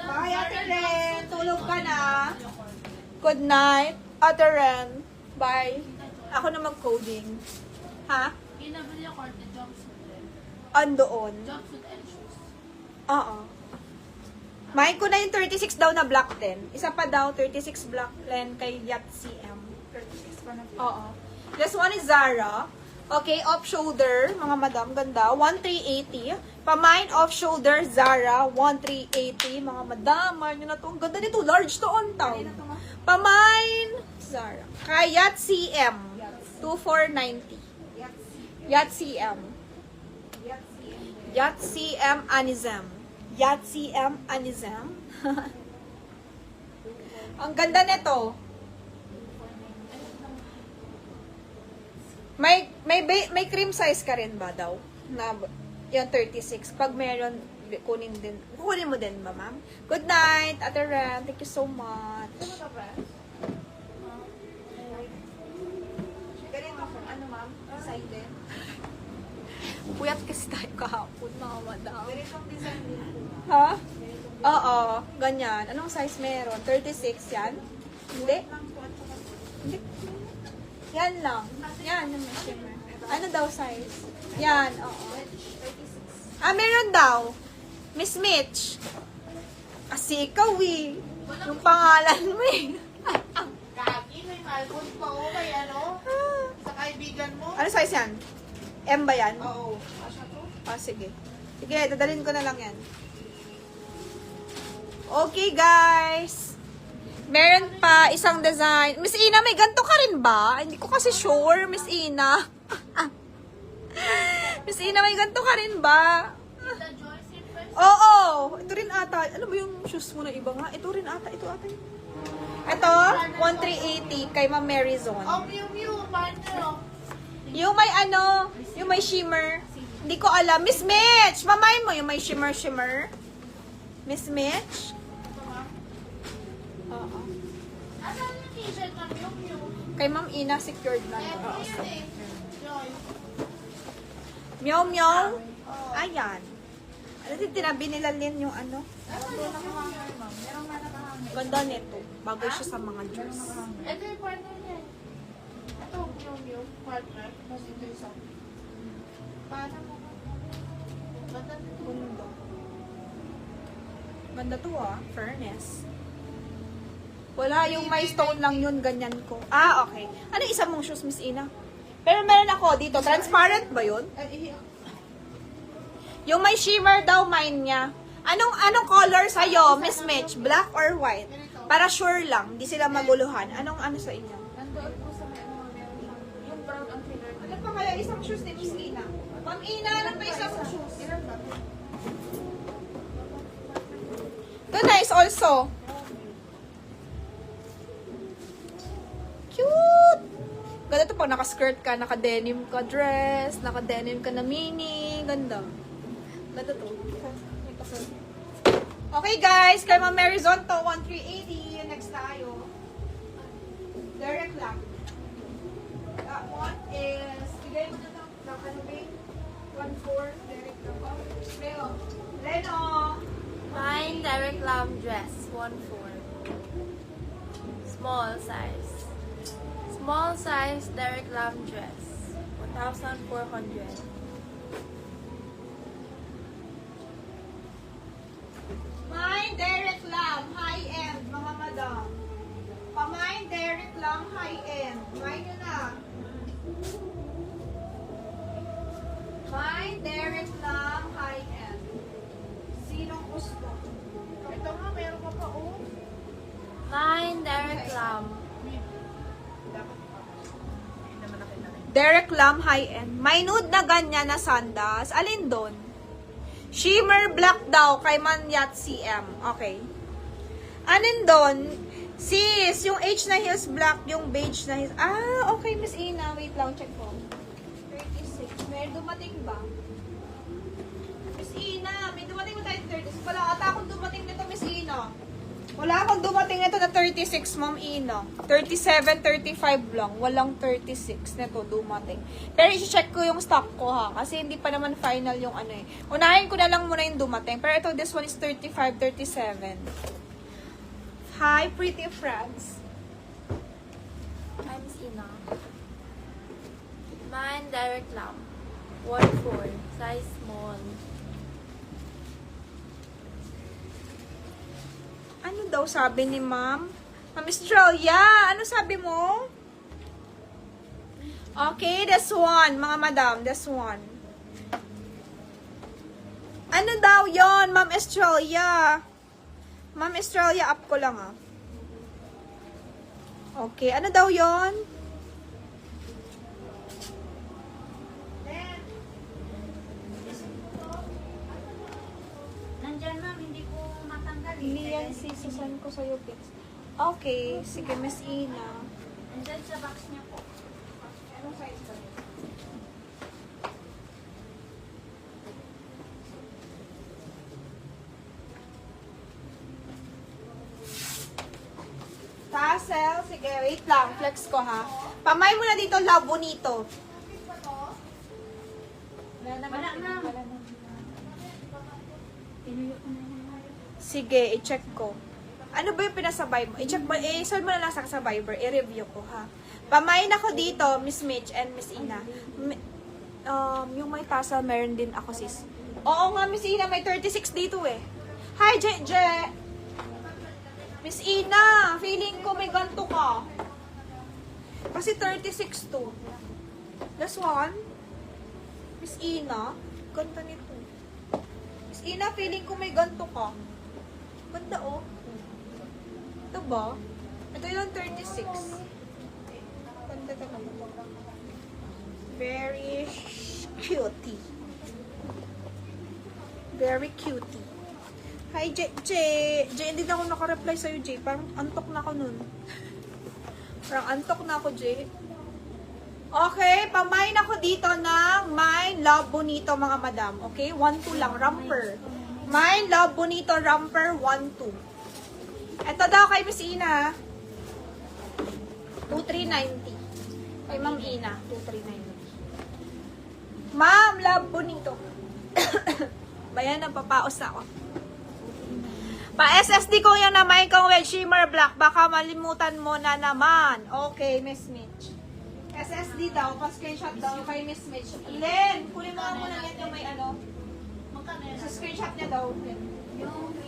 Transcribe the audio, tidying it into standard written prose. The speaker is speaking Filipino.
Bye, Ate Ren. Tulog ka na. Good night, Ate Ren. Bye. Ako na mag-coding. Ha? Kinabili ako the jumpsuit rin. Andoon. Jumpsuit and shoes. Oo. Main ko na yung 36 daw na black din. Isa pa daw, 36 black len kay Yacht CM. 36 pa na. Oo. This one is Zara. Okay, off-shoulder, mga madam, ganda. 1,380. Pamain off-shoulder, Zara, 1,380. Mga madam, mahal nyo na to. Ang ganda nito, large to on town. Pamain, Zara. Kay Yacht CM, 2,490. Yacht CM. Yacht CM Anizem. Yacht CM Anizem. Ang ganda nito. May cream size ka rin ba daw? Na yung 36. Pag meron, kunin mo din ba, ma'am? Good night, Ate Ram. Thank you so much. Ganito po, ano ma'am? Side din? Puyat kasi tayo kahapon, mga madam. Ganitong design din po. Ha? Oo, ganyan. Anong size meron? 36 yan? Hindi? Hindi. Yan lang. Yan, yung may shimmer. Ano daw size? Yan, oo. Ah, meron daw. Miss Mitch. Kasi ikaw eh. Yung pangalan mo eh. Kagi, may malbon pa o may ano? Sa kaibigan mo? Ano size yan? M ba yan? Oo. Asya to? Ah, sige. Sige, dadalhin ko na lang yan. Okay, guys. Meron pa isang design. Miss Ina, may ganito ka rin ba? Hindi ko kasi sure, Miss Ina. Miss Ina, may ganito ka rin ba? Tita Joyce in person. Oo! Ito rin ata. Ano ba yung shoes mo na iba nga? Ito rin ata. Ito ata yun. Ito, 1,380 kay Ma'am Marizon. Oh, Miu Miu, partner. Yung may ano, yung may shimmer. Hindi ko alam. Miss Mitch! Mamay mo yung may shimmer. Miss Mitch? Oo. Asan yung t-shirt ng Miu Miu? Kay Ma'am Ina, secured na. Eto yun eh. Joy. Meow meow. Ayan. Ano din tinabi nila Lin yung ano? Ganda nito. Bagay siya sa mga dress. Ito yung partner niya. Ito, Miu Miu, partner. Mas interesant. Paano mo? Ganda nito. Ganda. Ganda to ah. Furnace. Wala, yung may stone lang yun, ganyan ko. Ah, okay. Ano isa mong shoes, Miss Ina? Pero meron ako dito. Transparent ba yun? Yung may shimmer daw, mine niya. Anong color sa'yo, Miss Mitch? Black or white? Para sure lang, di sila maguluhan. Anong ano sa inyo? Nandoon po sa may ano, meron lang. Yung brown ang thinner. Ano pa kaya isang shoes ni Miss Ina? Ma'am Ina, ano pa isang shoes? Ilan ba? Ito nice also. Cute! Ganda to pag naka-skirt ka, naka-denim ka dress, naka-denim ka na mini. Ganda. Ganda to. Okay guys, kay Ma'am Marizon to, 1,380. Next tayo. Direct lang. That one is, bigay mo na lang, nakalubing. 1,400, direct lang. Leno. Leno! Mine, Derek Lam dress, 1/4. Small size. Small size, Derek Lam dress, 1,400. Mine, Derek Lam, high-end, mga madam. Pamine, Derek Lam, high-end. Mine yun na. Mine, Derek Lam, high-end. Sinong gusto? Ito nga, meron ka pa, oh. Mine, Derek Lam. Derek Lam, high-end. May nude na ganyan na sandals. Alin doon? Shimmer black daw kay Yacht CM. Okay. Anin doon? Sis, yung H na heels black, yung beige na heels. Ah, okay, Miss Ina. Wait lang, check ko. 36. May dumating ba? Miss Ina, may dumating ba tayo 36? Wala ata akong dumating nito, Miss Ina. Wala akong dumating nito na 36, Ma'am Ina. 37, 35 lang. Walang 36 nito dumating. Pero i-check ko yung stock ko ha. Kasi hindi pa naman final yung ano eh. Unahin ko na lang muna yung dumating. Pero ito, this one is 35, 37. Hi, pretty friends. I'm Sina. Mine direct lamp. 1/4. Size small. Ano daw sabi ni Ma'am? Ma'am Australia, ano sabi mo? Okay, this one, mga madam, this one. Ano daw yon, Ma'am Australia? Ma'am Australia, up ko lang ah. Okay, ano daw yon? Nandyan ma'am, hindi ko matanggal. Hindi yan si Susan ko sa'yo, pics. Okay, sige, Miss Ina. Nandyan sa box niya po. Anong size ba? Tassel, sige, wait lang, flex ko ha. Pamay mo na dito, love bonito. Wala naman. Wala na. Wala naman. Tinuyo ko na yan. Sige, i-check ko. Ano ba yung pinasabay mo? I-check mo, i-solve mo na lang sa Viber, i-review ko ha. Pamain ako dito, Miss Mitch and Miss Ina. Yung may tassel, meron din ako sis. Oo nga, Miss Ina, may 36 dito eh. Hi, Je. Miss Ina, feeling ko may ganto ka. Kasi 36 to. Last one. Miss Ina, ganda nito. Miss Ina, feeling ko may ganto ka. Ganda oh. Ito ba? Ito yung 36. Ganda talaga. Very cutie. Very cutie. Hi, J. Hindi na ako nakareply sa'yo, J. Parang antok na ako nun. Parang antok na ako, J. Okay, pamain ako dito ng Mine Love Bonito, mga madam. Okay, 1-2 lang, romper. Mine Love Bonito, romper, 1-2. Ito daw kay Miss Ina. 2,390. Kay Ma'am Ina, 2,390. Ma'am, Love Bonito. Bayan, napapaos ako. Pa-SSD ko yung naman kong Wedge Shimmer Black. Baka malimutan mo na naman. Okay, Miss Mitch. SSD daw. Pa-screenshot daw kay Miss Mitch. Len, kunin mo nga muna yan yung may ano. Magkano yan? Sa screenshot niya daw. Yung